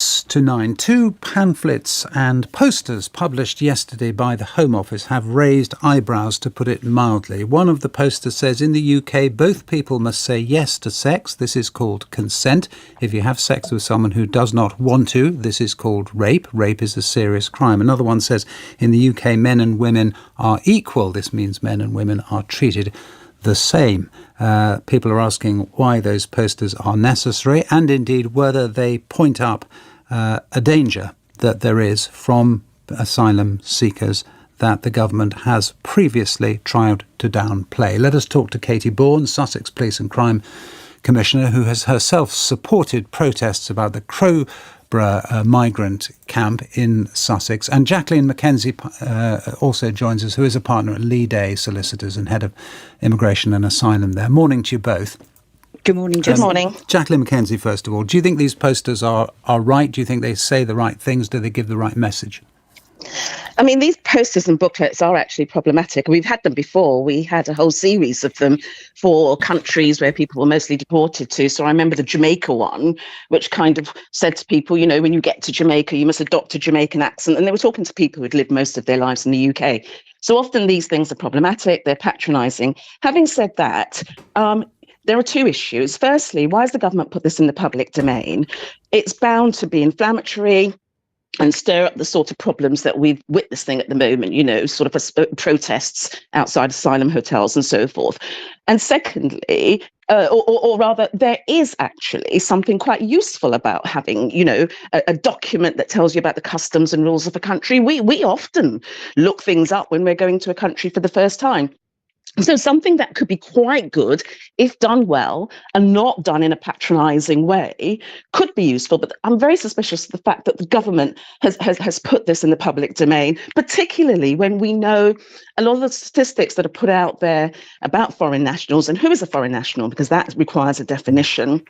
To 9. Two pamphlets and posters published yesterday by the Home Office have raised eyebrows, to put it mildly. One of the posters says in the UK, both people must say yes to sex. This is called consent. If you have sex with someone who does not want to, this is called rape. Rape is a serious crime. Another one says in the UK, men and women are equal. This means men and women are treated the same. People are asking why those posters are necessary, and indeed whether they point up a danger that there is from asylum seekers that the government has previously tried to downplay. Let us talk to Katy Bourne, Sussex Police and Crime Commissioner, who has herself supported protests about the Crowborough migrant camp in Sussex. And Jacqueline McKenzie also joins us, who is a partner at Leigh Solicitors and head of Immigration and Asylum there. Morning to you both. Good morning, Jacqueline. Good morning. Jacqueline McKenzie, first of all, do you think these posters are right? Do you think they say the right things? Do they give the right message? I mean, these posters and booklets are actually problematic. We've had them before. We had a whole series of them for countries where people were mostly deported to. So I remember the Jamaica one, which kind of said to people, you know, when you get to Jamaica, you must adopt a Jamaican accent. And they were talking to people who'd lived most of their lives in the UK. So often these things are problematic. They're patronising. Having said that, there are two issues. Firstly, why has the government put this in the public domain? It's bound to be inflammatory and stir up the sort of problems that we're witnessing at the moment, you know, sort of protests outside asylum hotels and so forth. And secondly, or rather, there is actually something quite useful about having, you know, a document that tells you about the customs and rules of a country. We often look things up when we're going to a country for the first time. So something that could be quite good if done well and not done in a patronising way could be useful. But I'm very suspicious of the fact that the government has put this in the public domain, particularly when we know a lot of the statistics that are put out there about foreign nationals and who is a foreign national, because that requires a definition.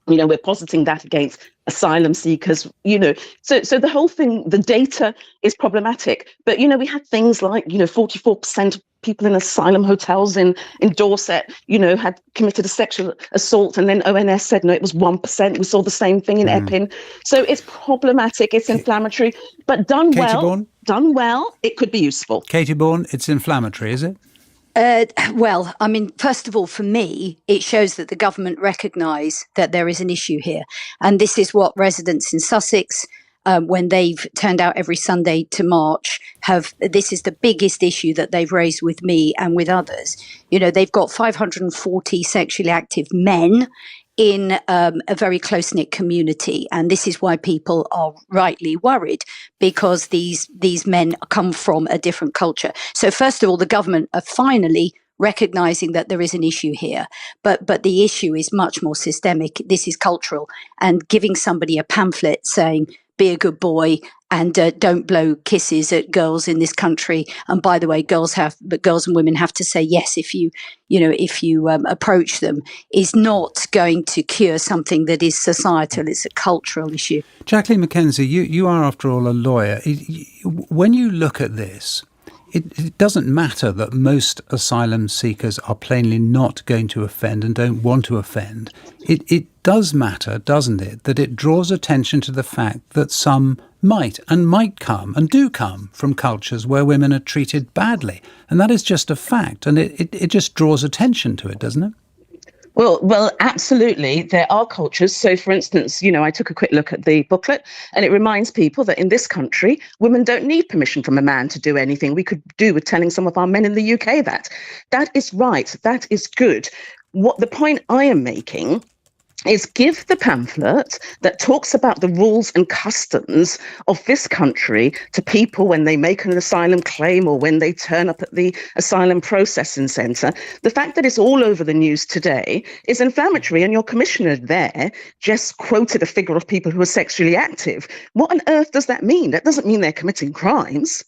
You know, we're positing that against asylum seekers, you know. So the whole thing, the data is problematic. But, you know, we had things like, you know, 44% of people in asylum hotels in Dorset, you know, had committed a sexual assault. And then ONS said, no, it was 1%. We saw the same thing in Epping. So it's problematic. It's inflammatory. But done well, it could be useful. Katy Bourne, it's inflammatory, is it? Well, I mean, first of all, for me, it shows that the government recognise that there is an issue here. And this is what residents in Sussex, when they've turned out every Sunday to march, this is the biggest issue that they've raised with me and with others. You know, they've got 540 sexually active men in a very close-knit community. And this is why people are rightly worried, because these men come from a different culture. So first of all, the government are finally recognising that there is an issue here. But the issue is much more systemic. This is cultural. And giving somebody a pamphlet saying, be a good boy and don't blow kisses at girls in this country. And by the way, girls and women have to say yes if you approach them, is not going to cure something that is societal. It's a cultural issue. Jacqueline McKenzie, you are, after all, a lawyer. When you look at this, it doesn't matter that most asylum seekers are plainly not going to offend and don't want to offend. It does matter, doesn't it, that it draws attention to the fact that some might come and do come from cultures where women are treated badly. And that is just a fact. And it just draws attention to it, doesn't it? Well, absolutely. There are cultures. So, for instance, you know, I took a quick look at the booklet and it reminds people that in this country, women don't need permission from a man to do anything. We could do with telling some of our men in the UK that. That is right. That is good. What the point I am making is give the pamphlet that talks about the rules and customs of this country to people when they make an asylum claim or when they turn up at the asylum processing centre. The fact that it's all over the news today is inflammatory, and your commissioner there just quoted a figure of people who are sexually active. What on earth does that mean? That doesn't mean they're committing crimes.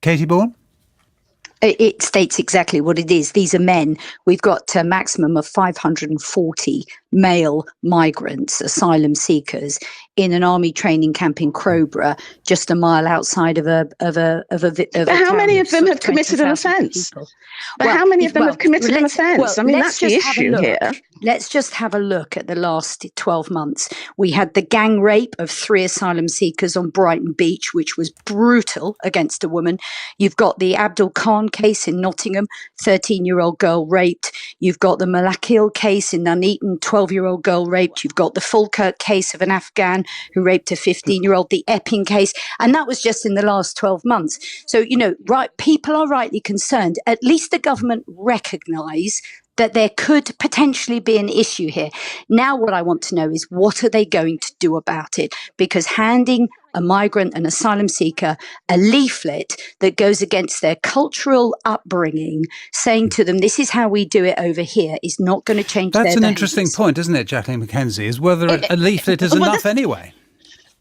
Katy Bourne? It states exactly what it is. These are men. We've got a maximum of 540 male migrants, asylum seekers, in an army training camp in Crowborough, just a mile outside of a But how many of them have committed an offence? But how many of them have committed an offence? I mean, that's the issue here. Let's just have a look at the last 12 months. We had the gang rape of 3 asylum seekers on Brighton Beach, which was brutal against a woman. You've got the Abdul Khan case in Nottingham, 13-year-old girl raped. You've got the Malakil case in Nuneaton, 12-year-old girl raped. You've got the Falkirk case of an Afghan who raped a 15-year-old, the Epping case. And that was just in the last 12 months. So, people are rightly concerned. At least the government recognise that there could potentially be an issue here. Now what I want to know is, what are they going to do about it? Because handing a migrant, an asylum seeker, a leaflet that goes against their cultural upbringing, saying to them, this is how we do it over here, is not going to change their behaviours. That's an interesting point, isn't it, Jacqueline McKenzie, is whether a leaflet is enough anyway.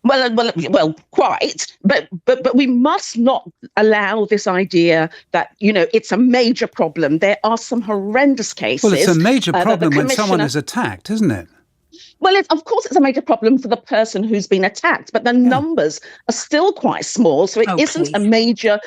Well, quite, but we must not allow this idea that, it's a major problem. There are some horrendous cases. Well, it's a major problem when someone is attacked, isn't it? Well, of course, it's a major problem for the person who's been attacked, but the numbers are still quite small, so it isn't a major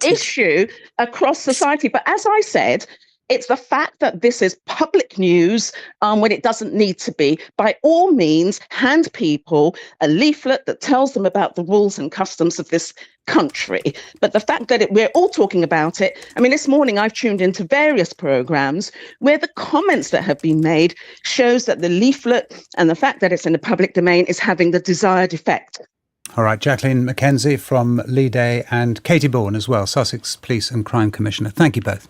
issue across society. But as I said, it's the fact that this is public news when it doesn't need to be. By all means, hand people a leaflet that tells them about the rules and customs of this country. But the fact that we're all talking about it, I mean, this morning I've tuned into various programmes where the comments that have been made shows that the leaflet and the fact that it's in the public domain is having the desired effect. All right, Jacqueline McKenzie from Leigh and Katy Bourne as well, Sussex Police and Crime Commissioner. Thank you both.